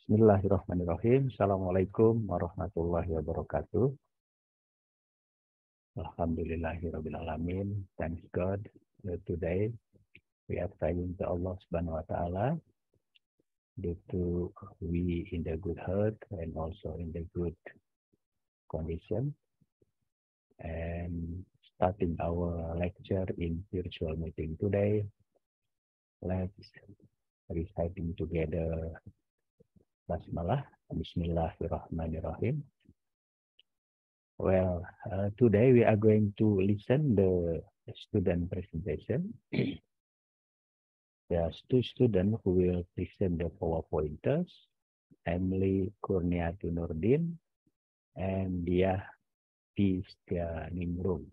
Bismillahirrahmanirrahim. Assalamualaikum warahmatullahi wabarakatuh. Alhamdulillahirrabbilalamin. Thanks God. Today we are praying to Allah Subhanahu wa Ta'ala due to we in the good health and also in the good condition. And starting our lecture in virtual meeting today, let's reciting together Basmalah. Bismillahirrahmanirrahim. Well, today we are going to listen the student presentation. There's two students who will present the PowerPointers, Emily Kurniati Nurdin and Dia Tistia Nimrum.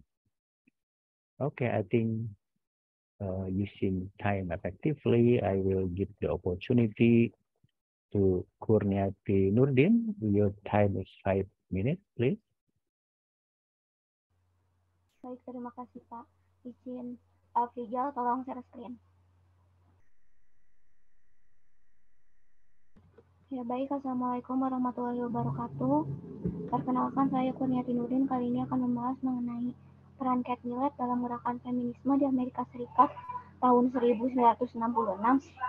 Okay, I think using time effectively, I will give the opportunity to Kurniati Nurdin. Your time is 5 minutes, please. Baik, terima kasih Pak. Izin Afrijal, tolong share screen. Ya baik, Assalamualaikum warahmatullahi wabarakatuh. Perkenalkan, saya Kurniati Nurdin. Kali ini akan membahas mengenai peran Kate Millett dalam gerakan feminisme di Amerika Serikat tahun 1966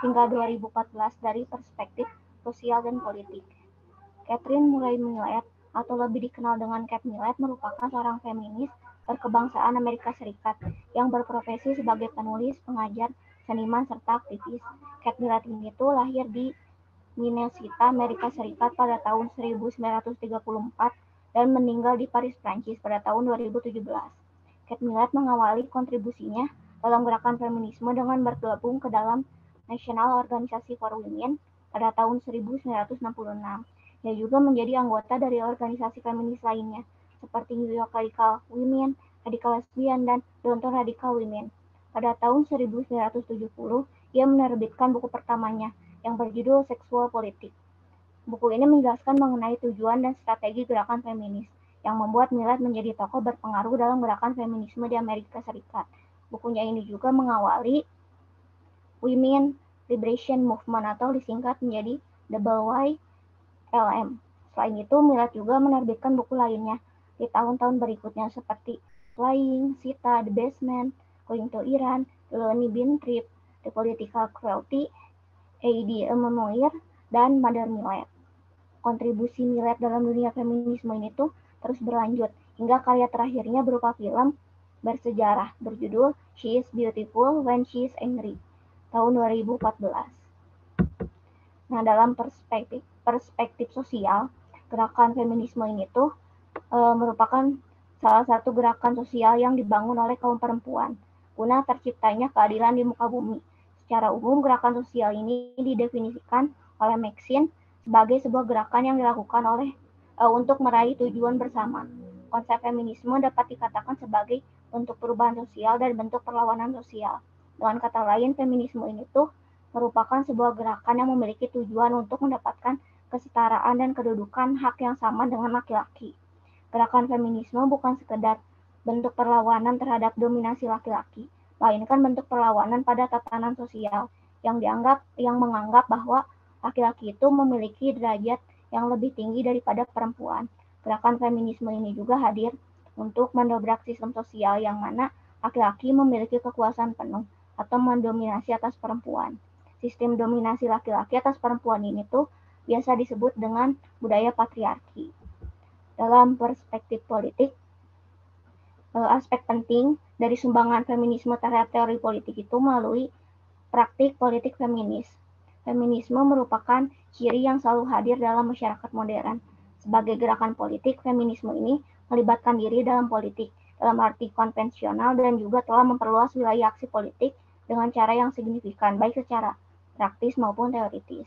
hingga 2014 dari perspektif sosial dan politik. Catherine Murray Millett, atau lebih dikenal dengan Kate Millett, merupakan seorang feminis berkebangsaan Amerika Serikat yang berprofesi sebagai penulis, pengajar, seniman, serta aktivis. Kate Millett ini tuh lahir di Minnesota, Amerika Serikat pada tahun 1934 dan meninggal di Paris, Prancis pada tahun 2017. Kate Millett mengawali kontribusinya dalam gerakan feminisme dengan bergabung ke dalam National Organization for Women pada tahun 1966. Dia juga menjadi anggota dari organisasi feminis lainnya, seperti New York Radical Women, Radical Lesbian, dan Downtown Radical Women. Pada tahun 1970, ia menerbitkan buku pertamanya, yang berjudul Seksual Politik. Buku ini menjelaskan mengenai tujuan dan strategi gerakan feminis, yang membuat Millett menjadi tokoh berpengaruh dalam gerakan feminisme di Amerika Serikat. Bukunya ini juga mengawali Women Liberation Movement atau disingkat menjadi WYLM. Selain itu, Millett juga menerbitkan buku lainnya di tahun-tahun berikutnya seperti Flying, Sita, The Basement, Going to Iran, The Lonely Bean Trip, The Political Cruelty, A.D. Memoir, dan Mother Millett. Kontribusi Millett dalam dunia feminisme ini tuh terus berlanjut hingga karya terakhirnya berupa film bersejarah berjudul She is Beautiful When She is Angry tahun 2014. Nah, dalam perspektif sosial, gerakan feminisme ini tuh merupakan salah satu gerakan sosial yang dibangun oleh kaum perempuan guna terciptanya keadilan di muka bumi. Secara umum, gerakan sosial ini didefinisikan oleh Maxine sebagai sebuah gerakan yang dilakukan untuk meraih tujuan bersama. Konsep feminisme dapat dikatakan sebagai bentuk perubahan sosial dan bentuk perlawanan sosial. Dengan kata lain, feminisme ini tuh merupakan sebuah gerakan yang memiliki tujuan untuk mendapatkan kesetaraan dan kedudukan hak yang sama dengan laki-laki. Gerakan feminisme bukan sekedar bentuk perlawanan terhadap dominasi laki-laki, melainkan bentuk perlawanan pada tatanan sosial yang menganggap bahwa laki-laki itu memiliki derajat yang lebih tinggi daripada perempuan. Gerakan feminisme ini juga hadir untuk mendobrak sistem sosial yang mana laki-laki memiliki kekuasaan penuh atau mendominasi atas perempuan. Sistem dominasi laki-laki atas perempuan ini tuh biasa disebut dengan budaya patriarki. Dalam perspektif politik, aspek penting dari sumbangan feminisme terhadap teori politik itu melalui praktik politik feminis. Feminisme merupakan ciri yang selalu hadir dalam masyarakat modern. Sebagai gerakan politik, feminisme ini melibatkan diri dalam politik, dalam arti konvensional dan juga telah memperluas wilayah aksi politik dengan cara yang signifikan, baik secara praktis maupun teoritis.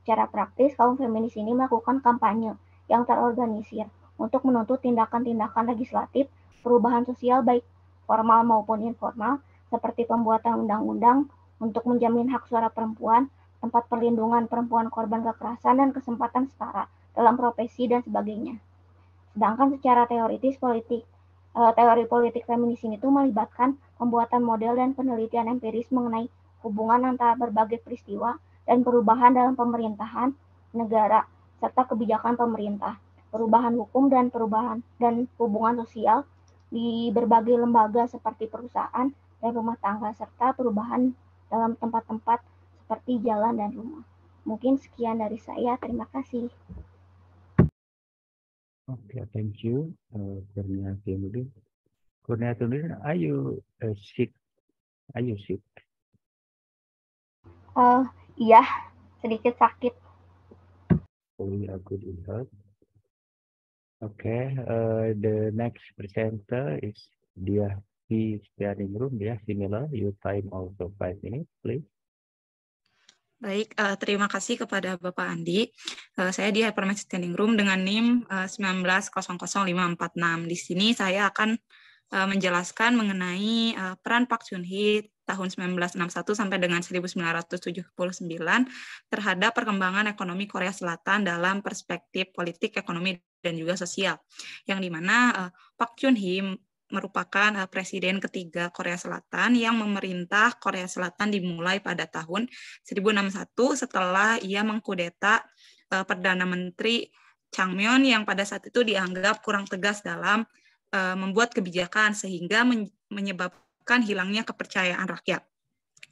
Secara praktis, kaum feminis ini melakukan kampanye yang terorganisir untuk menuntut tindakan-tindakan legislatif, perubahan sosial baik formal maupun informal, seperti pembuatan undang-undang untuk menjamin hak suara perempuan, tempat perlindungan perempuan korban kekerasan, dan kesempatan setara dalam profesi dan sebagainya. Sedangkan secara teoritis teori politik feminis ini tuh melibatkan pembuatan model dan penelitian empiris mengenai hubungan antara berbagai peristiwa dan perubahan dalam pemerintahan, negara, serta kebijakan pemerintah, perubahan hukum dan hubungan sosial di berbagai lembaga seperti perusahaan dan rumah tangga, serta perubahan dalam tempat-tempat seperti jalan dan rumah. Mungkin sekian dari saya. Terima kasih. Okay, thank you, Kurniati. Kurniati, are you sick? Are you sick? Iya, sedikit sakit. We are good in health. Okay, the next presenter is Dia P. Standing Room. Dia, similar. Your time also 5 minutes, please. Baik, terima kasih kepada Bapak Andi. Saya di Hypermatch Standing Room dengan NIM 1900546. Di sini saya akan menjelaskan mengenai peran Park Chung-hee tahun 1961 sampai dengan 1979 terhadap perkembangan ekonomi Korea Selatan dalam perspektif politik, ekonomi, dan juga sosial. Yang dimana Park Chung-hee merupakan presiden ketiga Korea Selatan yang memerintah Korea Selatan dimulai pada tahun 1961 setelah ia mengkudeta Perdana Menteri Changmyon yang pada saat itu dianggap kurang tegas dalam membuat kebijakan sehingga menyebabkan hilangnya kepercayaan rakyat.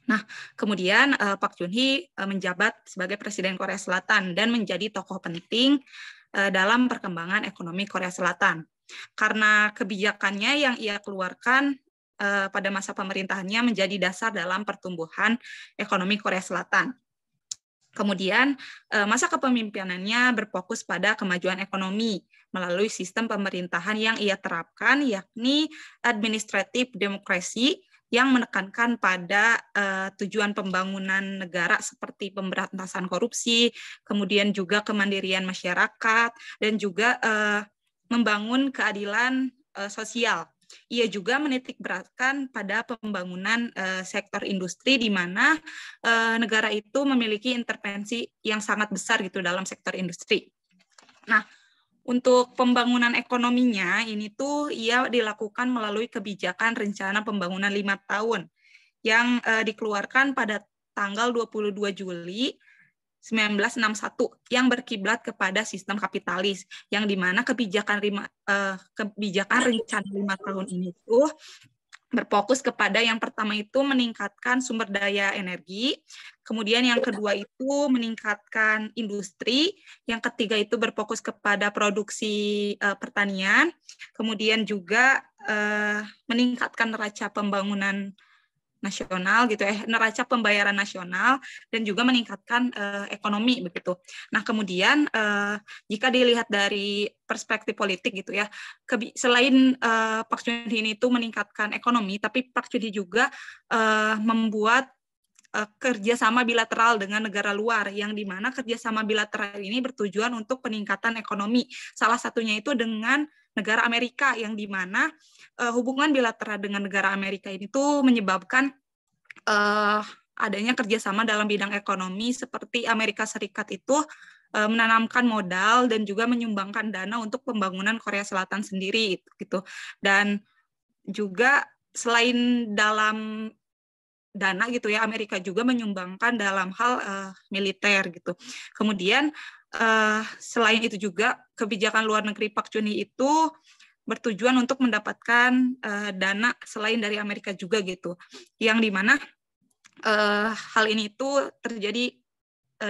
Nah, kemudian Park Chung-hee menjabat sebagai presiden Korea Selatan dan menjadi tokoh penting dalam perkembangan ekonomi Korea Selatan. Karena kebijakannya yang ia keluarkan pada masa pemerintahannya menjadi dasar dalam pertumbuhan ekonomi Korea Selatan. Kemudian masa kepemimpinannya berfokus pada kemajuan ekonomi melalui sistem pemerintahan yang ia terapkan, yakni administratif demokrasi yang menekankan pada tujuan pembangunan negara seperti pemberantasan korupsi, kemudian juga kemandirian masyarakat, dan juga membangun keadilan sosial. Ia juga menitikberatkan pada pembangunan sektor industri di mana negara itu memiliki intervensi yang sangat besar gitu dalam sektor industri. Nah, untuk pembangunan ekonominya ini tuh ia dilakukan melalui kebijakan rencana pembangunan 5 tahun yang dikeluarkan pada tanggal 22 Juli 1961 yang berkiblat kepada sistem kapitalis, yang dimana kebijakan rencana 5 tahun ini tuh berfokus kepada yang pertama itu meningkatkan sumber daya energi, kemudian yang kedua itu meningkatkan industri, yang ketiga itu berfokus kepada produksi pertanian, kemudian juga meningkatkan neraca pembangunan nasional gitu neraca pembayaran nasional, dan juga meningkatkan ekonomi begitu. Nah, kemudian jika dilihat dari perspektif politik gitu ya, selain Park Chung-hee itu meningkatkan ekonomi, tapi Park Chung-hee juga membuat kerjasama bilateral dengan negara luar, yang dimana kerjasama bilateral ini bertujuan untuk peningkatan ekonomi. Salah satunya itu dengan negara Amerika, yang dimana hubungan bilateral dengan negara Amerika ini tuh menyebabkan adanya kerjasama dalam bidang ekonomi, seperti Amerika Serikat itu menanamkan modal dan juga menyumbangkan dana untuk pembangunan Korea Selatan sendiri gitu. Dan juga selain dalam dana gitu ya, Amerika juga menyumbangkan dalam hal militer gitu. Kemudian selain itu juga kebijakan luar negeri Park Chung-hee itu bertujuan untuk mendapatkan dana selain dari Amerika juga gitu, yang dimana hal ini itu terjadi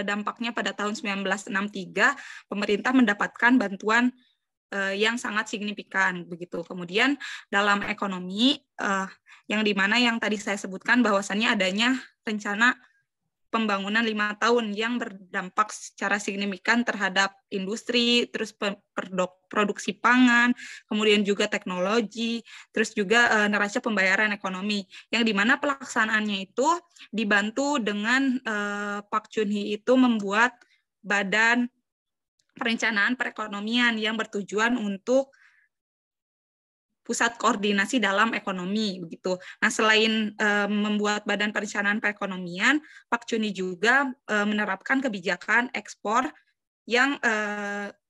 dampaknya pada tahun 1963 pemerintah mendapatkan bantuan yang sangat signifikan begitu. Kemudian dalam ekonomi yang dimana yang tadi saya sebutkan bahwasannya adanya rencana pembangunan 5 tahun yang berdampak secara signifikan terhadap industri, terus produksi pangan, kemudian juga teknologi, terus juga neraca pembayaran ekonomi, yang dimana pelaksanaannya itu dibantu dengan Park Chung-hee itu membuat badan perencanaan perekonomian yang bertujuan untuk pusat koordinasi dalam ekonomi begitu. Nah, selain membuat badan perencanaan perekonomian, Park Chung-hee juga menerapkan kebijakan ekspor yang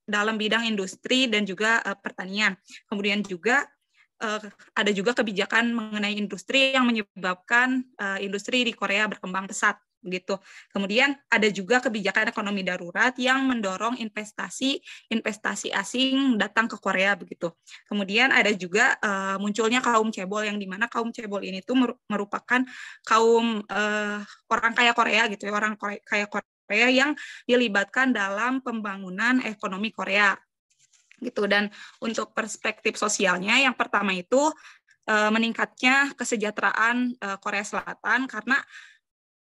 dalam bidang industri dan juga pertanian. Kemudian juga ada juga kebijakan mengenai industri yang menyebabkan industri di Korea berkembang pesat begitu. Kemudian ada juga kebijakan ekonomi darurat yang mendorong investasi asing datang ke Korea begitu. Kemudian ada juga munculnya kaum cebol, yang dimana kaum cebol ini tuh merupakan kaum orang kaya Korea gitu ya, orang kaya Korea yang dilibatkan dalam pembangunan ekonomi Korea gitu. Dan untuk perspektif sosialnya, yang pertama itu meningkatnya kesejahteraan Korea Selatan, karena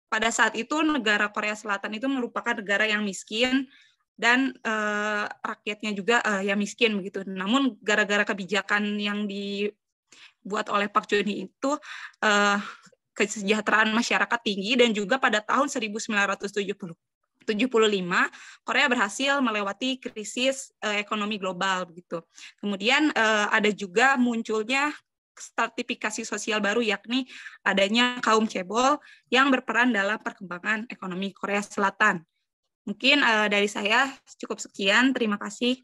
pada saat itu negara Korea Selatan itu merupakan negara yang miskin dan rakyatnya juga yang miskin begitu. Namun gara-gara kebijakan yang dibuat oleh Park Geun-hye itu kesejahteraan masyarakat tinggi, dan juga pada tahun 1975 Korea berhasil melewati krisis ekonomi global begitu. Kemudian ada juga munculnya stratifikasi sosial baru, yakni adanya kaum cebol yang berperan dalam perkembangan ekonomi Korea Selatan. Mungkin dari saya cukup sekian. Terima kasih.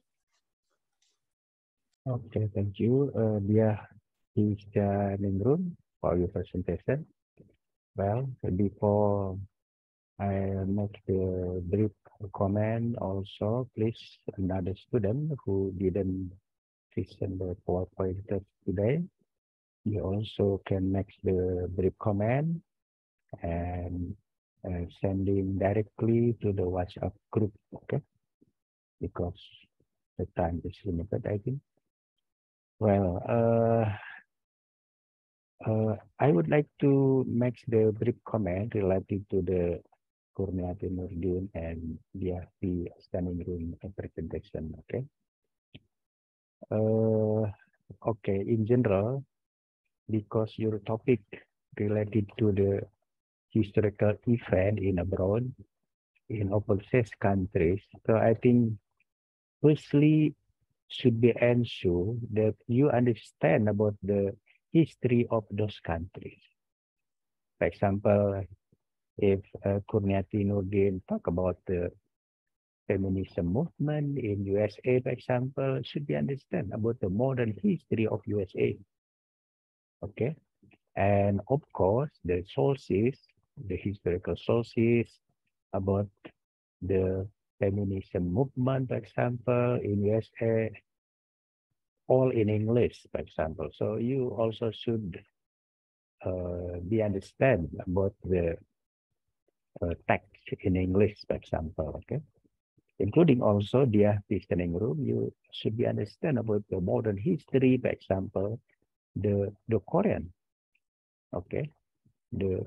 Okay, thank you. Dear Mr. Ningrum, for your presentation. Well, before I make the brief comment, also please another student who didn't listen the PowerPoint today, you also can make the brief comment and sending directly to the WhatsApp group, okay? Because the time is limited, I think. Well, I would like to make the brief comment related to the Kurniati Nurdin and the standing room presentation, okay? Okay, in general, because your topic related to the historical event in abroad, in overseas countries, so I think firstly should be ensure that you understand about the history of those countries. For example, if Kurniati Nurdin talk about the feminism movement in USA, for example, should be understand about the modern history of USA. Okay, and of course the sources, the historical sources about the feminism movement, for example, in USA, all in English, for example. So you also should be understand about the text in English, for example, okay? Including also the listening room, you should be understand about the modern history, for example, the Korean, okay? The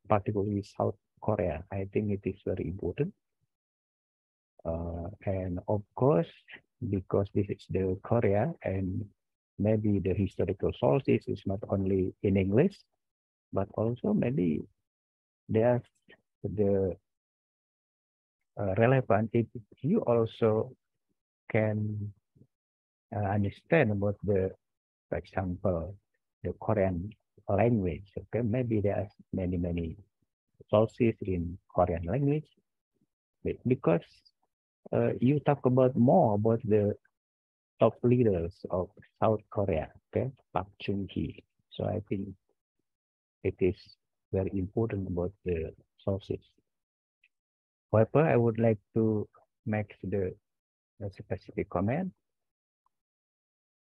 particularly South Korea. I think it is very important. And of course, because this is the Korea, and maybe the historical sources is not only in English, but also maybe there's the relevant if you also can understand about the, for example, the Korean language. Okay, maybe there are many sources in Korean language, because you talk about more about the top leaders of South Korea, okay, Park Geun-hye. So I think it is very important about the sources. However, I would like to make the specific comment.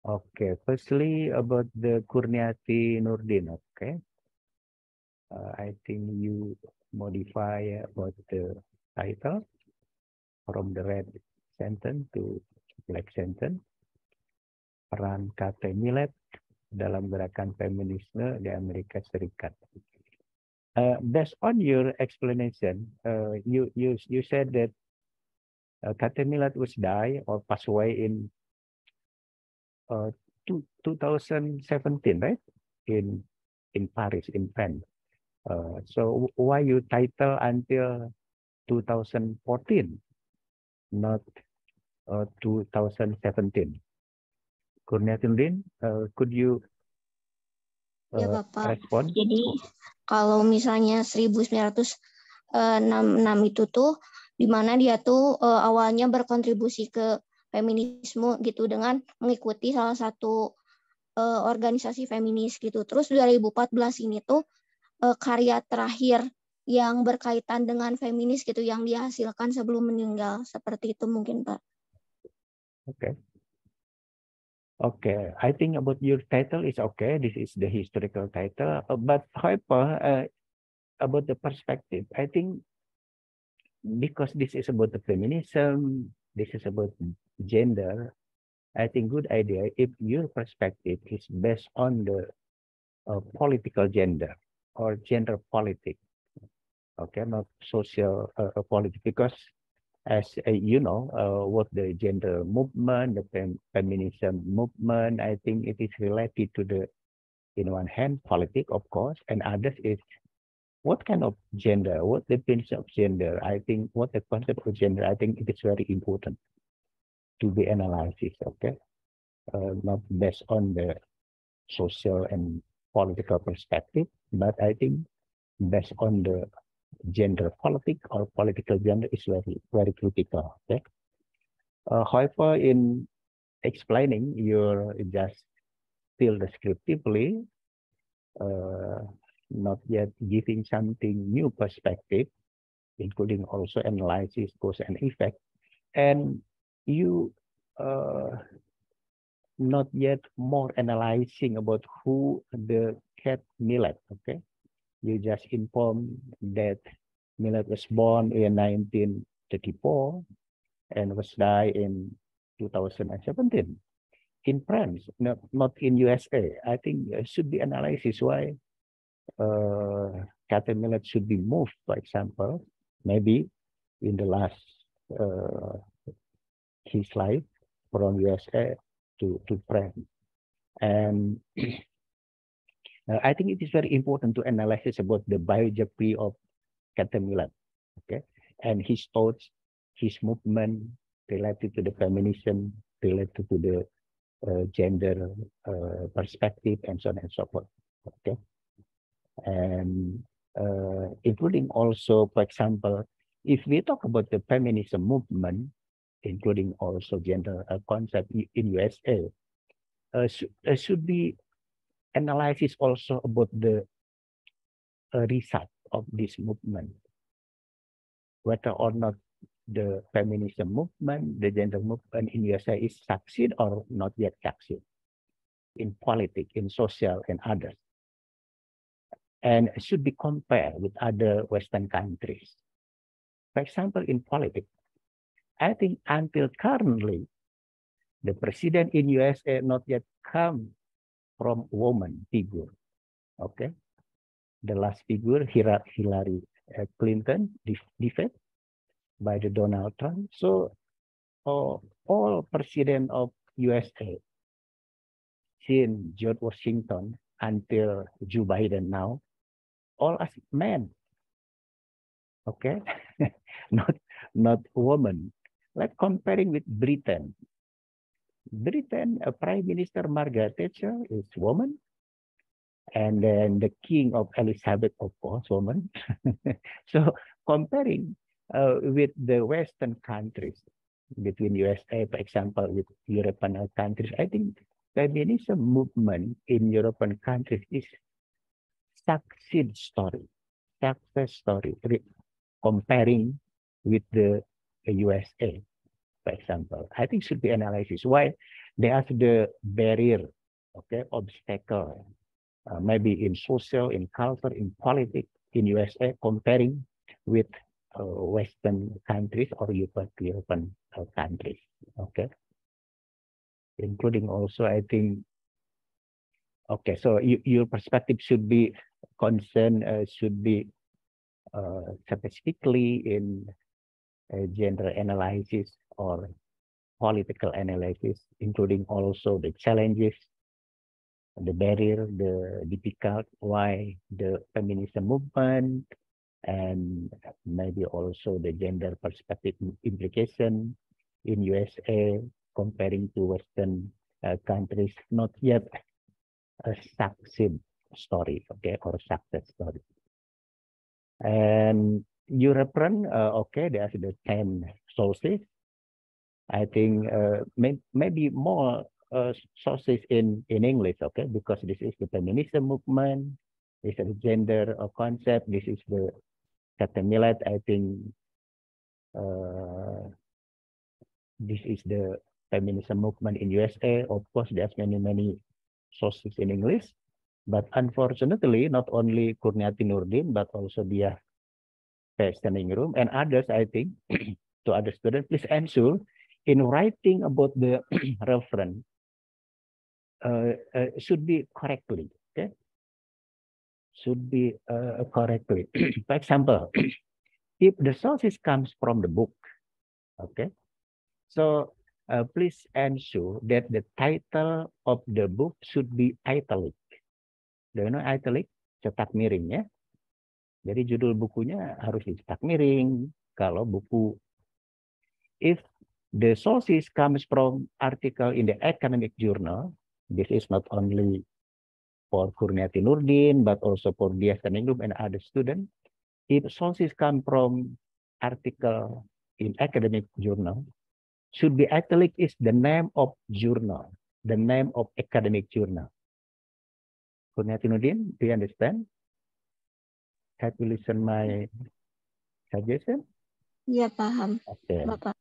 Okay, firstly about the Kurniati Nurdin, okay. I think you modify about the title from the red sentence to black sentence. Peran Kate Millett dalam gerakan feminisme di Amerika Serikat. Based on your explanation, you said that Kate Millett was die or passed away in 2017, right? In Paris, in France. So why you title until 2014, not 2017? Kurniati Nurdin, could you ya Bapak. respond? Jadi kalau misalnya 1966 itu tuh di mana dia tuh awalnya berkontribusi ke feminisme gitu dengan mengikuti salah satu organisasi feminis gitu. Terus 2014 ini tuh karya terakhir yang berkaitan dengan feminis gitu yang dihasilkan sebelum meninggal. Seperti itu mungkin, Pak. Okay. Okay, I think about your title is okay. This is the historical title, but however, about the perspective, I think because this is about the feminism, this is about gender, I think good idea if your perspective is based on the political gender or gender politics, okay, not social politics, because as you know, what the gender movement, the feminism movement, I think it is related to the, in one hand, politics, of course, and others is what kind of gender, what definition of gender. I think what the concept of gender, I think it is very important to be analyzed, okay? Not based on the social and political perspective, but I think based on the gender politics or political gender is very, very critical, okay? However, in explaining, you're just still descriptively, not yet giving something new perspective, including also analysis, cause and effect, and you not yet more analyzing about who the Kate Millett, okay? You just inform that Millett was born in 1934 and was died in 2017 in France, not in USA. I think should be analysis why Kate Millett should be moved, for example, maybe in the last his life from USA to France. And I think it is very important to analyze about the biography of Kate Millett, okay, and his thoughts, his movement related to the feminism, related to the gender perspective, and so on and so forth, okay, and including also, for example, if we talk about the feminism movement, including also gender concept in USA, should be analysis also about the result of this movement, whether or not the feminism movement, the gender movement in USA is succeed or not yet succeed in politics, in social, and others, and should be compared with other Western countries. For example, in politics, I think until currently, the president in USA not yet come from woman figure, okay? The last figure, Hillary Clinton, defeated by the Donald Trump. So all president of USA, since George Washington until Joe Biden now, all as men, okay? not woman. Like comparing with Britain, Prime Minister Margaret Thatcher is woman, and then the King of Elizabeth, of course, woman. So comparing with the Western countries, between USA, for example, with European countries, I think feminism movement in European countries is success story, comparing with the USA. For example, I think should be analysis why there's the barrier, okay, obstacle, maybe in social, in culture, in politics in USA comparing with Western countries or European countries, okay, including also I think, okay, so your perspective should be concerned, should be specifically in gender analysis or political analysis, including also the challenges, the barrier, the difficult, why the feminism movement, and maybe also the gender perspective implication in USA comparing to Western countries, not yet a succeed story, okay, or success story. And European, okay, there's the 10 sources. I think maybe more sources in English, okay, because this is the feminism movement, this is the gender concept, this is the Kata Millet, I think this is the feminism movement in USA. Of course, there's many sources in English, but unfortunately, not only Kurniati Nurdin, but also Dia Standing Room and others, I think, to other students, please ensure in writing about the reference should be correctly, okay? Should be correctly. For example, if the sources comes from the book, okay? So please ensure that the title of the book should be italic. Do you know italic? Cetak miring ya. Jadi judul bukunya harus dicetak miring. Kalau buku, if the sources comes from article in the academic journal, this is not only for Kurniati Nurdin, but also for Dia Standing and other students. If sources come from article in academic journal, should be italic is the name of journal, the name of academic journal. Kurniati Nurdin, do you understand? Have you listen my suggestion? Iya, paham, Okay. Bapak.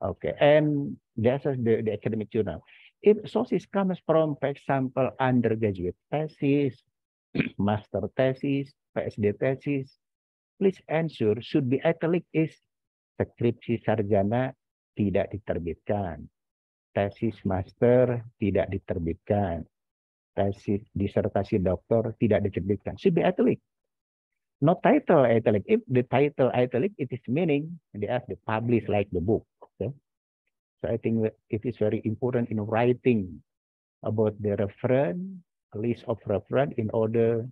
Okay, and that's the academic journal. If sources comes from, for example, undergraduate thesis, master thesis, PhD thesis, please ensure should be italic is skripsi sarjana tidak diterbitkan, tesis master tidak diterbitkan, tesis disertasi doktor tidak diterbitkan. Should be italic. Not title italic. If the title italic, it is meaning they have to publish like the book. Okay? So I think that it is very important in writing about the reference, list of reference in order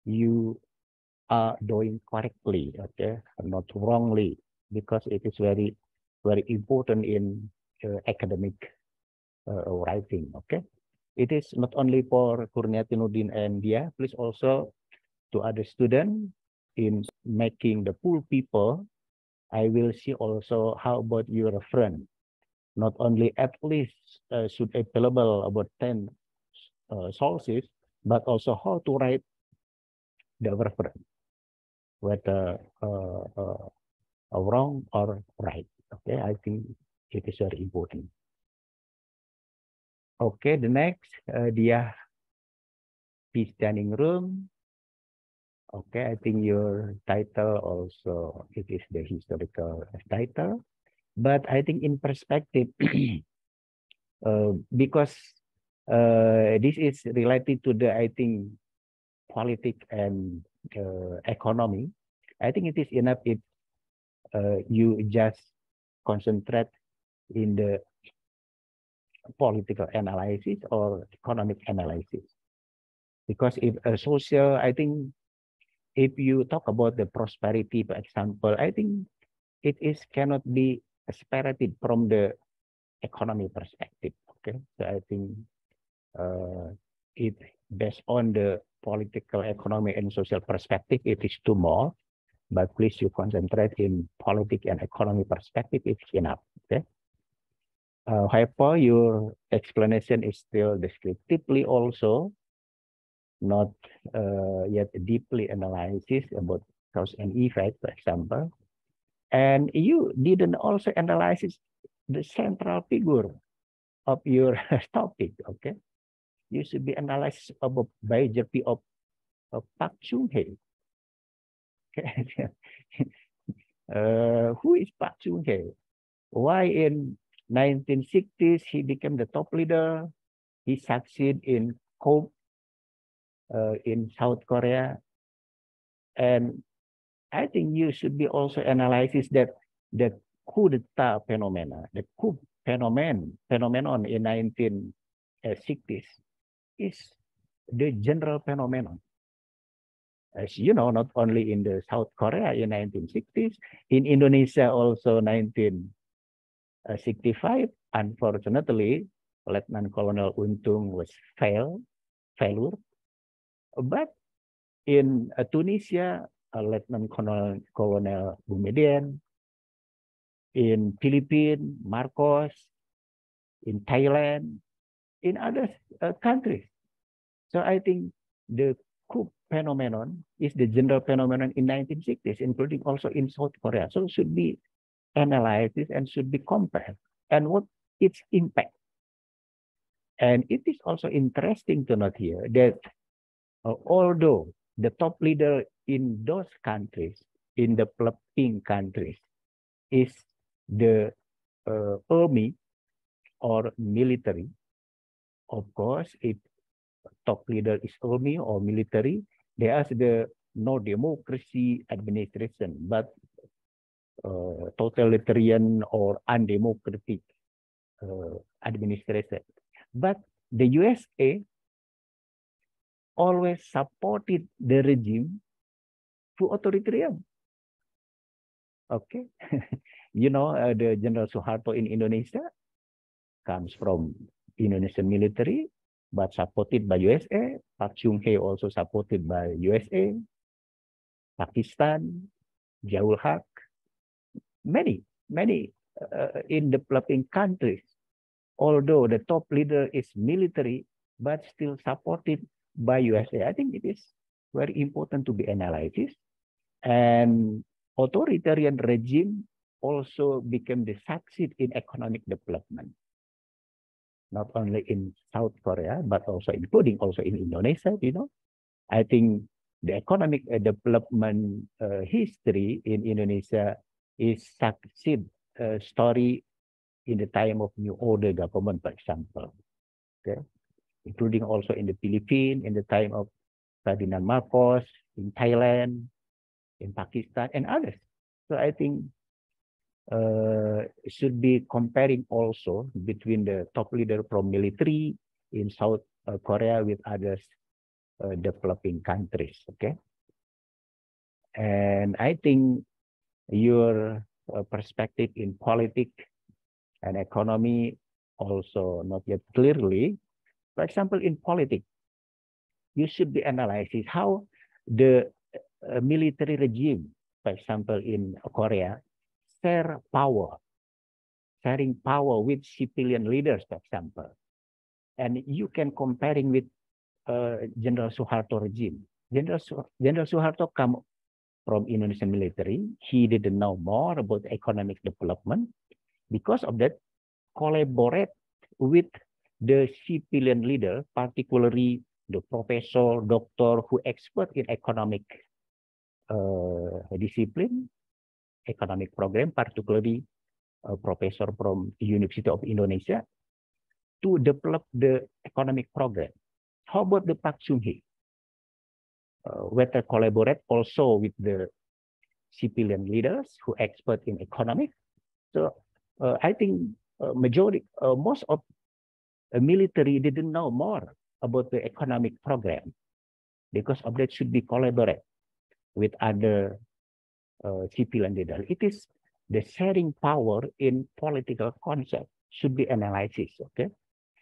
you are doing correctly, okay, not wrongly, because it is very important in academic writing. Okay, it is not only for Kurniati Nurdin and Dia, please also to other students in making the pool people. I will see also how about your reference. Not only at least should available about 10 sources, but also how to write the reference, whether wrong or right. Okay, I think it is very important. Okay, the next, Dia Standing Room. Okay, I think your title also, it is the historical title. But I think in perspective, because this is related to the, I think, politics and economy, I think it is enough if you just concentrate in the political analysis or economic analysis. Because if a social, I think, if you talk about the prosperity, for example, I think it is cannot be separated from the economy perspective. Okay, so I think it based on the political, economy, and social perspective, it is too more. But please, you concentrate in politics and economy perspective, it's enough. Okay. However, your explanation is still descriptively also, not yet deeply analysis about cause and effect, for example. And you didn't also analyze the central figure of your topic, okay? You should be analyzed about biography of Park Chung-hee. Okay. Who is Park Chung-hee? Why in 1960s he became the top leader? He succeeded in coup in South Korea. And I think you should be also analysis that the coup d'etat phenomena, the coup phenomenon in 1960s is the general phenomenon. As you know, not only in the South Korea in 1960s, in Indonesia also 1965. Unfortunately, Lieutenant Colonel Untung was failure. But in Tunisia, Lieutenant Colonel Boumediene, in Philippines, Marcos, in Thailand, in other countries. So I think the coup phenomenon is the general phenomenon in 1960s, including also in South Korea. So it should be analyzed and should be compared and what its impact. And it is also interesting to note here that although the top leader in those countries, in the developing countries, is the army or military, of course, if top leader is army or military, there is the no democracy administration, but totalitarian or undemocratic administration. But the USA always supported the regime through authoritarian. Okay, you know, the General Suharto in Indonesia comes from Indonesian military, but supported by USA. Park Chung-hee also supported by USA. Pakistan, Zia-ul Haq, many in developing countries. Although the top leader is military, but still supported by USA. I think it is very important to be analyzed. And authoritarian regime also became the succeed in economic development. Not only in South Korea, but also including also in Indonesia, you know. I think the economic development history in Indonesia is succeed story in the time of New Order government, for example. Okay, including also in the Philippines, in the time of Ferdinand Marcos, in Thailand, in Pakistan, and others. So I think should be comparing also between the top leader from military in South Korea with others developing countries. Okay, and I think your perspective in politics and economy also not yet clearly. For example, in politics, you should be analyzing how the military regime, for example, in Korea, sharing power with civilian leaders, for example. And you can comparing with General Suharto regime. General Suharto come from Indonesian military. He didn't know more about economic development. Because of that, collaborate with the civilian leader, particularly the professor, doctor who expert in economic discipline, economic program, particularly a professor from the University of Indonesia, to develop the economic program. How about the Park Chung-hee? Whether collaborate also with the civilian leaders who expert in economics. So I think most of the military didn't know more about the economic program. Because of that should be collaborate with other civilian leaders. It is the sharing power in political concept should be analyzed, okay?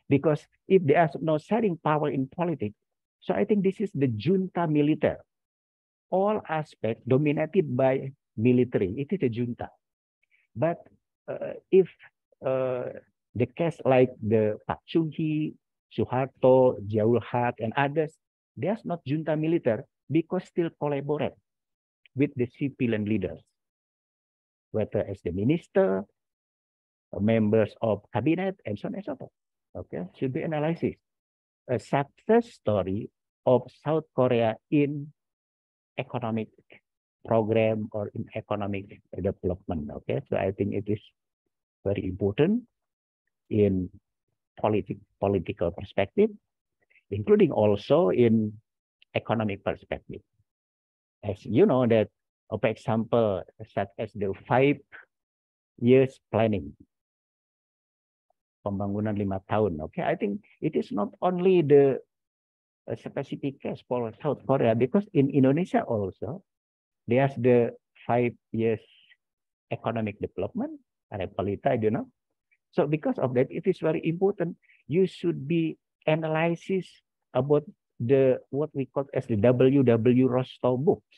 Because if there is no sharing power in politics, so I think this is the junta militer. All aspects dominated by military. It is a junta. But if the case like the Park Chung-hee, Suharto, Zia-ul Haq, and others, there's not junta militer because still collaborate with the civilian leaders, whether as the minister, members of cabinet, and so on and so forth. Okay, should be analysis. A success story of South Korea in economic program or in economic development. Okay, so I think it is very important in political perspective, including also in economic perspective. As you know that, for example, such as the 5 years planning, pembangunan 5 tahun. Okay, I think it is not only the specific case for South Korea, because in Indonesia also, there's the 5 years economic development, Repalita, you know. So because of that, it is very important. You should be analysis about the what we call as the W.W. Rostow books.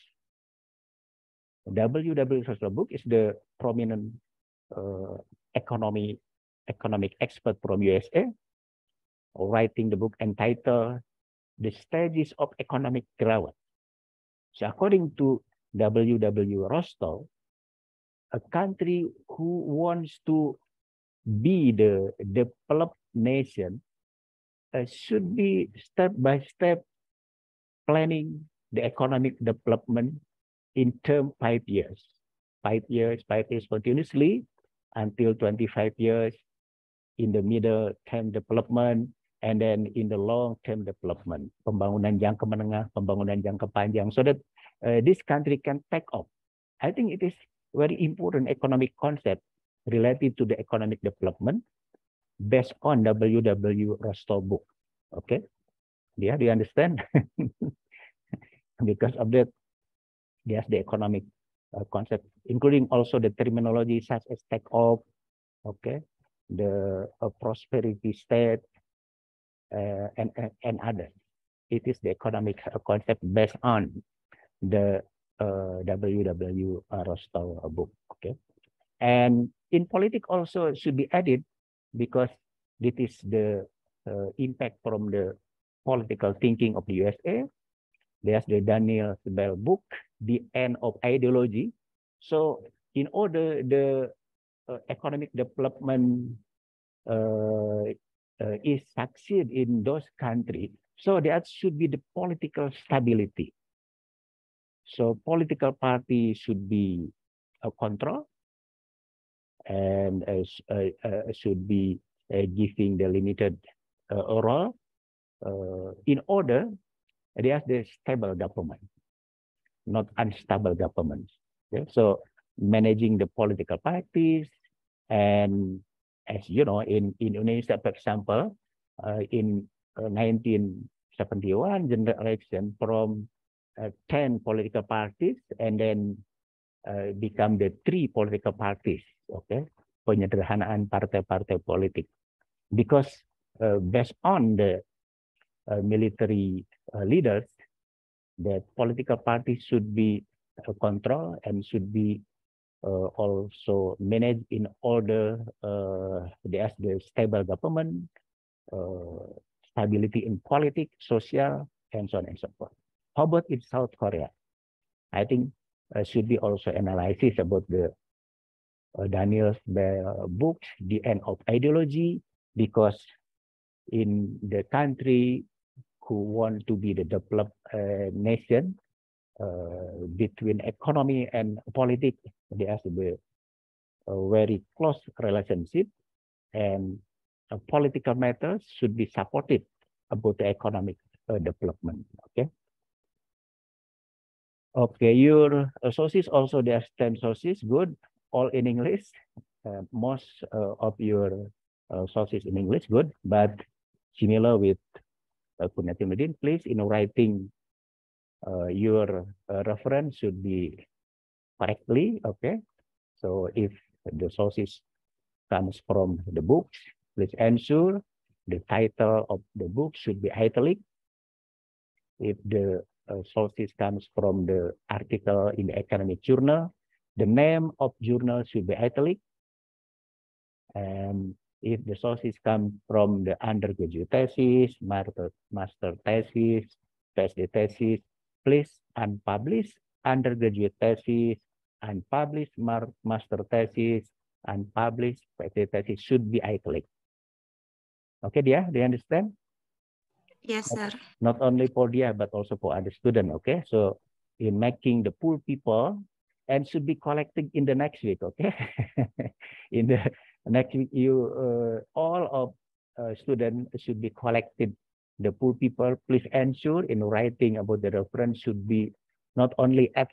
W.W. Rostow book is the prominent economic expert from USA, writing the book entitled the stages of economic growth. So according to W.W. Rostow, a country who wants to be the developed nation should be step by step planning the economic development in term 5 years. 5 years continuously until 25 years in the middle term development, and then in the long-term development, pembangunan jangka menengah, pembangunan jangka panjang, so that this country can take off. I think it is very important economic concept related to the economic development based on W.W. Rostow book. Okay, yeah, do you understand? Because of that, there's the economic concept, including also the terminology such as take off, okay, the prosperity state, and others. It is the economic concept based on the W.W. Rostow book. Okay, and in politics also should be added because this is the impact from the political thinking of the USA. There's the Daniel Bell book, The End of Ideology. So in order the economic development is succeed in those countries, so there should be the political stability. So political party should be control and should be giving the limited role in order there's the stable government, not unstable governments. Okay? So managing the political parties, and as you know, in Indonesia, for example, in 1971 general election, from 10 political parties, and then become the 3 political parties. Okay, penyederhanaan partai-partai politik, because based on the military leaders, that political parties should be controlled and should be also managed in order there's the stable government, stability in politics, social, and so on and so forth. How about in South Korea? I think should be also analysis about the Daniel's book, The End of Ideology, because in the country who want to be the developed nation, between economy and politics, there's a very close relationship, and political matters should be supported about the economic development. Okay. Okay, your sources also, there are 10 sources, good, all in English. Most of your sources in English, good, but similar with Kurniati Nurdin, please, in writing your reference should be correctly, okay? So if the sources comes from the books, please ensure the title of the book should be italic. If the sources comes from the article in the academic journal, the name of journal should be italic. And if the sources come from the undergraduate thesis, master thesis, PhD thesis, please unpublished undergraduate thesis, unpublished master thesis, unpublished PhD thesis should be italic. Okay, Dia, do you understand? Yes, sir. Not only for Dia, but also for other students, okay? So in making the pool people, and should be collected in the next week, okay? In the next week, you all of students should be collected. The pool people, please ensure in writing about the reference should be not only at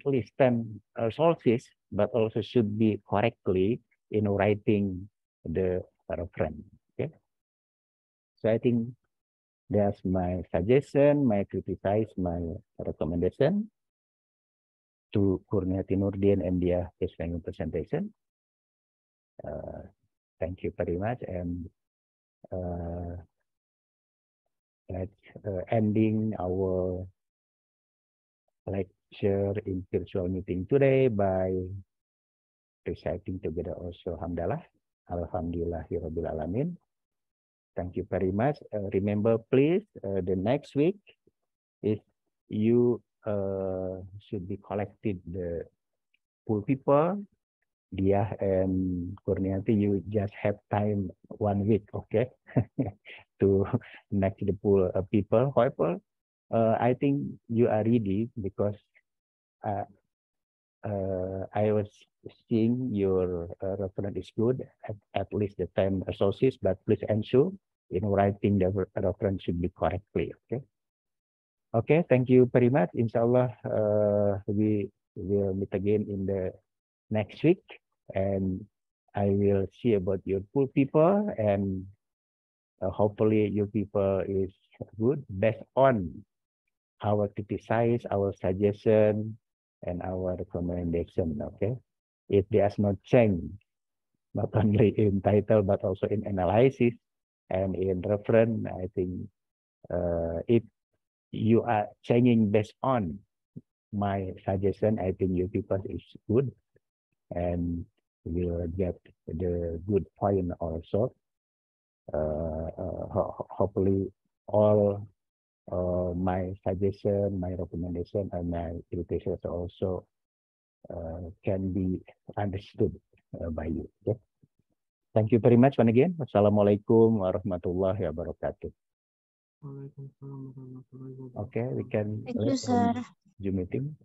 least 10 sources, but also should be correctly in writing the reference. Okay. So I think that's my suggestion, my criticize, my recommendation to Kurniati Nurdin and Dia Keswangan presentation. Thank you very much, and let's ending our lecture in virtual meeting today by reciting together also Hamdalah. Alhamdulillahirabbil alamin. Thank you very much. Remember, please, the next week is you should be collected the pool people. Dia and Kurniati, you just have time 1 week, okay, to next the pool people. However, I think you are ready because I was seeing your reference is good, at least the 10 associates, but please ensure in writing the reference should be correctly, okay? Okay, thank you very much. Inshallah, we will meet again in the next week, and I will see about your pool people, and hopefully your people is good based on our criticize, our suggestion, and our recommendation. Okay, if there's no change, not only in title but also in analysis and in reference, I think if you are changing based on my suggestion, I think your people is good and will get the good point also. Hopefully all my suggestion, my recommendation, and my criticism also can be understood by you. Okay? Thank you very much once again. Wassalamualaikum warahmatullahi wabarakatuh. Okay, we can Thank you, sir. Zoom meeting.